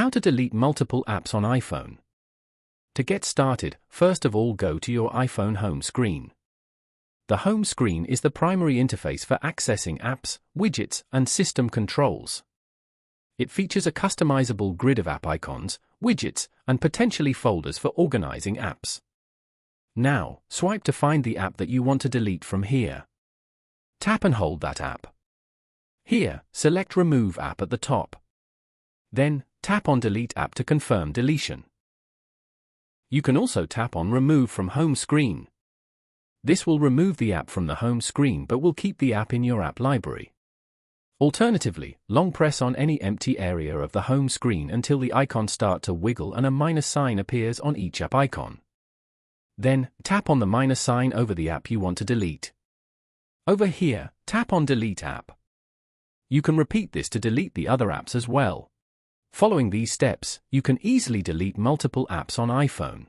How to delete multiple apps on iPhone. To get started, first of all go to your iPhone home screen. The home screen is the primary interface for accessing apps, widgets, and system controls. It features a customizable grid of app icons, widgets, and potentially folders for organizing apps. Now, swipe to find the app that you want to delete from here. Tap and hold that app. Here, select Remove App at the top. Then, tap on Delete App to confirm deletion. You can also tap on Remove from Home Screen. This will remove the app from the home screen but will keep the app in your app library. Alternatively, long press on any empty area of the home screen until the icons start to wiggle and a minus sign appears on each app icon. Then, tap on the minus sign over the app you want to delete. Over here, tap on Delete App. You can repeat this to delete the other apps as well. Following these steps, you can easily delete multiple apps on iPhone.